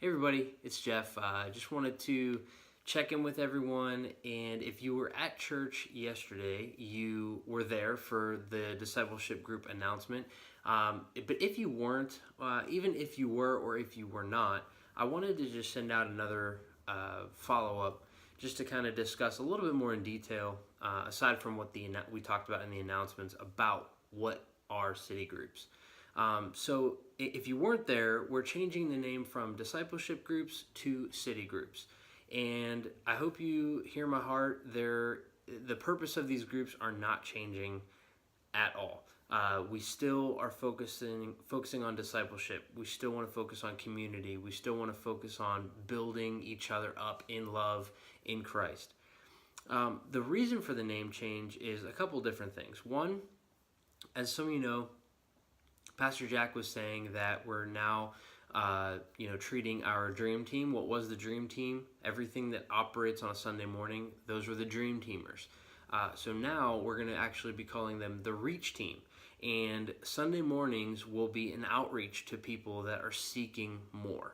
Hey everybody, it's Jeff. Just wanted to check in with everyone, and if you were at church yesterday, you were there for the discipleship group announcement. But if you weren't, even if you were or if you were not, I wanted to just send out another follow-up just to kind of discuss a little bit more in detail, aside from what we talked about in the announcements about what are city groups. So if you weren't there, we're changing the name from Discipleship Groups to City Groups. And I hope you hear my heart. The purpose of these groups are not changing at all. We still are focusing on discipleship. We still want to focus on community. We still want to focus on building each other up in love in Christ. The reason for the name change is a couple different things. One, as some of you know, Pastor Jack was saying that we're now, treating our dream team. What was the dream team? Everything that operates on a Sunday morning, those were the dream teamers. So now we're going to actually be calling them the reach team. And Sunday mornings will be an outreach to people that are seeking more.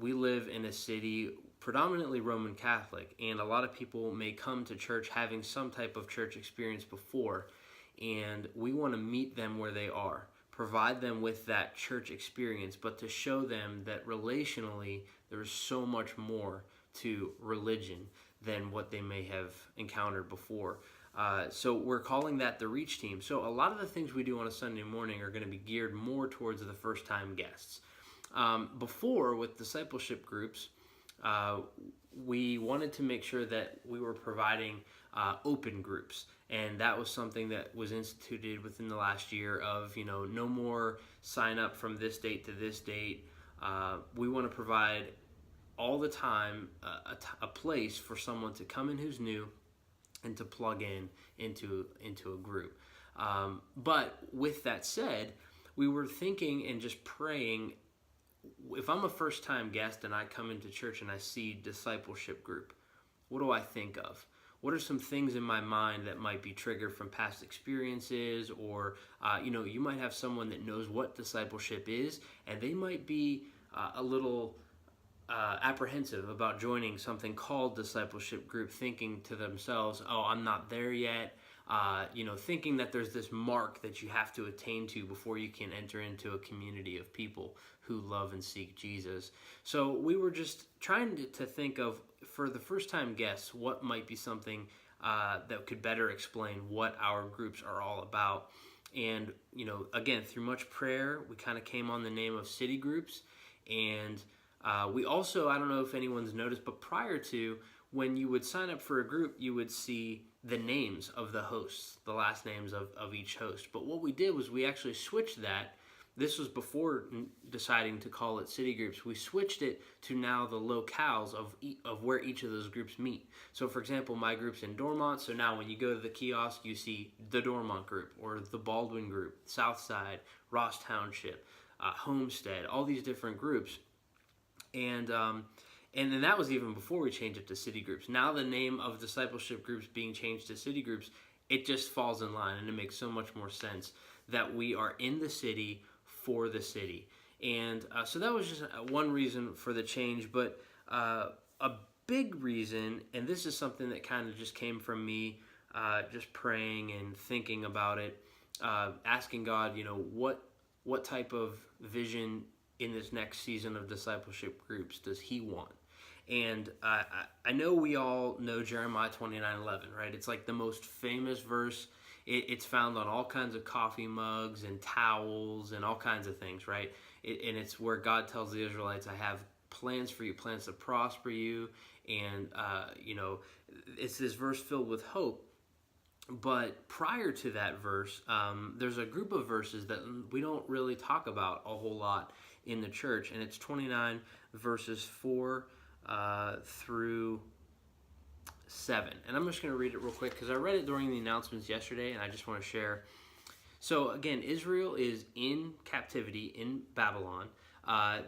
We live in a city predominantly Roman Catholic, and a lot of people may come to church having some type of church experience before. And we want to meet them where they are, provide them with that church experience, but to show them that relationally there's so much more to religion than what they may have encountered before. So we're calling that the Reach Team. So a lot of the things we do on a Sunday morning are going to be geared more towards the first-time guests. Before, with discipleship groups, we wanted to make sure that we were providing open groups. And that was something that was instituted within the last year of, no more sign up from this date to this date. We want to provide all the time a place for someone to come in who's new and to plug into a group. But with that said, we were thinking and just praying, if I'm a first-time guest and I come into church and I see discipleship group, what do I think of? What are some things in my mind that might be triggered from past experiences, or you might have someone that knows what discipleship is, and they might be a little apprehensive about joining something called discipleship group, thinking to themselves, "Oh, I'm not there yet." Thinking that there's this mark that you have to attain to before you can enter into a community of people who love and seek Jesus. So we were just trying to think of, for the first-time guests, what might be something that could better explain what our groups are all about. And, again, through much prayer, we kind of came on the name of City Groups. And we also, I don't know if anyone's noticed, but prior to, when you would sign up for a group, you would see the names of the hosts, the last names of each host. But what we did was we actually switched that. This was before deciding to call it city groups. We switched it to now the locales of where each of those groups meet. So, for example, my group's in Dormont. So now when you go to the kiosk, you see the Dormont group or the Baldwin group, Southside, Ross Township, Homestead, all these different groups. And then that was even before we changed it to city groups. Now the name of discipleship groups being changed to city groups, it just falls in line, and it makes so much more sense that we are in the city for the city. And so that was just one reason for the change. But a big reason, and this is something that kind of just came from me just praying and thinking about it, asking God, what type of vision in this next season of discipleship groups does He want? And I know we all know Jeremiah 29:11, right? It's like the most famous verse. It's found on all kinds of coffee mugs and towels and all kinds of things, right? And it's where God tells the Israelites, "I have plans for you, plans to prosper you." And, it's this verse filled with hope. But prior to that verse, there's a group of verses that we don't really talk about a whole lot in the church. And it's 29 verses 4 through 7. And I'm just going to read it real quick because I read it during the announcements yesterday, and I just want to share. So again, Israel is in captivity in Babylon.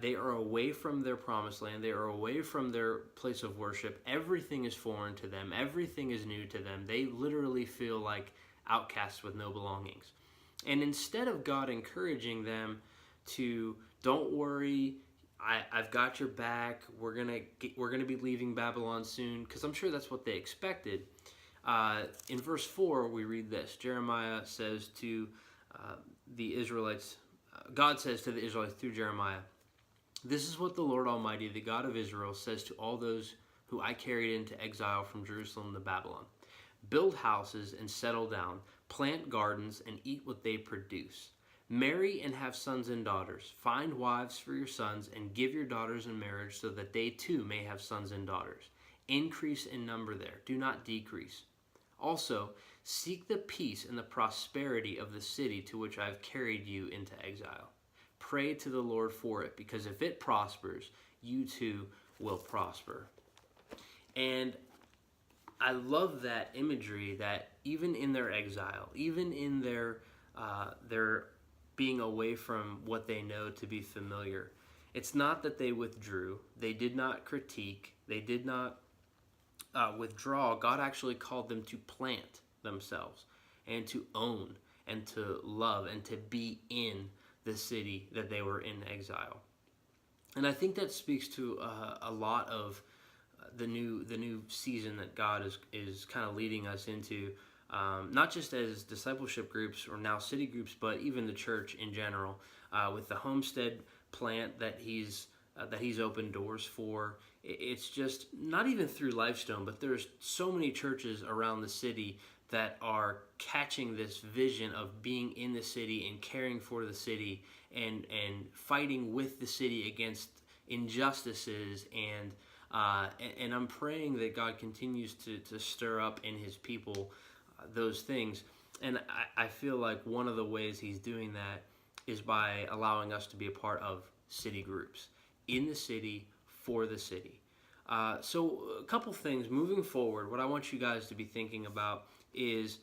They are away from their promised land. They are away from their place of worship. Everything is foreign to them. Everything is new to them. They literally feel like outcasts with no belongings. And instead of God encouraging them to, don't worry, I've got your back. We're gonna be leaving Babylon soon, because I'm sure that's what they expected. In verse 4, we read this. Jeremiah says to the Israelites, God says to the Israelites through Jeremiah, "This is what the Lord Almighty, the God of Israel, says to all those who I carried into exile from Jerusalem to Babylon. Build houses and settle down, plant gardens and eat what they produce. Marry and have sons and daughters. Find wives for your sons and give your daughters in marriage so that they too may have sons and daughters. Increase in number there, do not decrease. Also, seek the peace and the prosperity of the city to which I have carried you into exile. Pray to the Lord for it, because if it prospers, you too will prosper." And I love that imagery, that even in their exile, even in their being away from what they know to be familiar, it's not that they withdrew. They did not critique. They did not withdraw. God actually called them to plant themselves and to own and to love and to be in the city that they were in exile. And I think that speaks to a lot of the new season that God is kind of leading us into, not just as discipleship groups or now city groups, but even the church in general, with the homestead plant that he's opened doors for. It's just not even through Lifestone, but there's so many churches around the city that are catching this vision of being in the city and caring for the city and fighting with the city against injustices, and I'm praying that God continues to stir up in his people those things. And I feel like one of the ways he's doing that is by allowing us to be a part of city groups in the city for the city. So a couple things moving forward, what I want you guys to be thinking about is,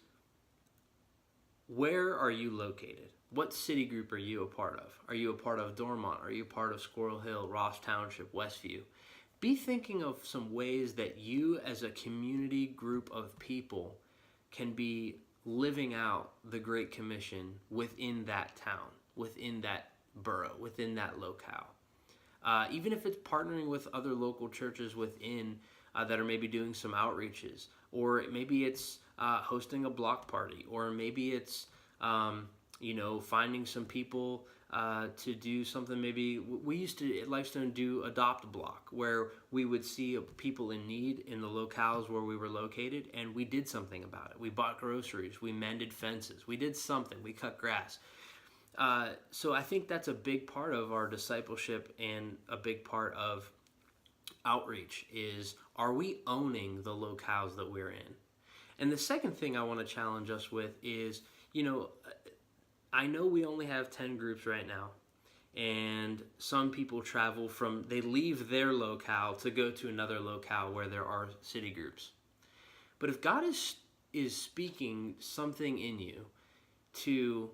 where are you located? What city group are you a part of? Are you a part of Dormont? Are you a part of Squirrel Hill, Ross Township, Westview? Be thinking of some ways that you as a community group of people can be living out the Great Commission within that town, within that borough, within that locale. Even if it's partnering with other local churches within that are maybe doing some outreaches, or maybe it's hosting a block party, or maybe it's finding some people to do something. Maybe we used to at Lifestone do Adopt a Block, where we would see people in need in the locales where we were located, and we did something about it. We bought groceries, we mended fences, we did something, we cut grass. So I think that's a big part of our discipleship, and a big part of outreach is, are we owning the locales that we're in? And the second thing I want to challenge us with is, I know we only have 10 groups right now, and some people they leave their locale to go to another locale where there are city groups. But if God is speaking something in you to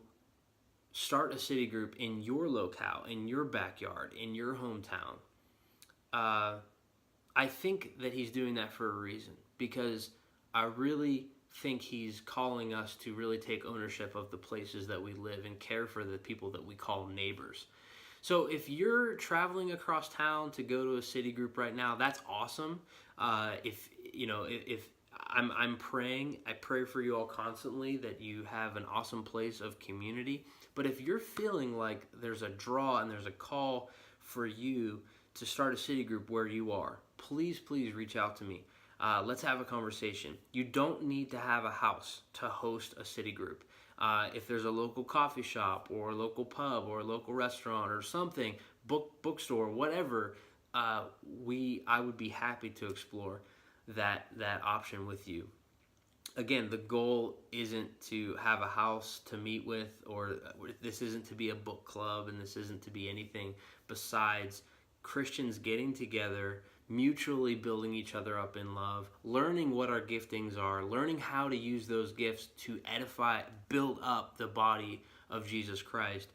start a city group in your locale, in your backyard, in your hometown, I think that he's doing that for a reason, because I really think he's calling us to really take ownership of the places that we live and care for the people that we call neighbors. So if you're traveling across town to go to a city group right now, that's awesome. If I'm praying, I pray for you all constantly that you have an awesome place of community. But if you're feeling like there's a draw and there's a call for you to start a city group where you are, please reach out to me. Let's have a conversation. You don't need to have a house to host a city group. If there's a local coffee shop or a local pub or a local restaurant or something, bookstore, whatever, I would be happy to explore that option with you. Again, the goal isn't to have a house to meet with, or this isn't to be a book club, and this isn't to be anything besides Christians getting together, mutually building each other up in love, learning what our giftings are, learning how to use those gifts to edify, build up the body of Jesus Christ,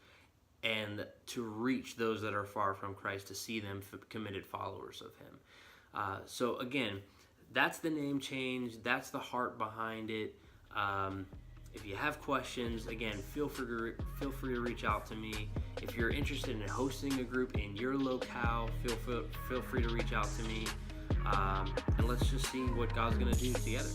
and to reach those that are far from Christ, to see them committed followers of him. So again, that's the name change. That's the heart behind it. If you have questions, again, feel free to reach out to me. If you're interested in hosting a group in your locale, feel free to reach out to me. And let's just see what God's going to do together.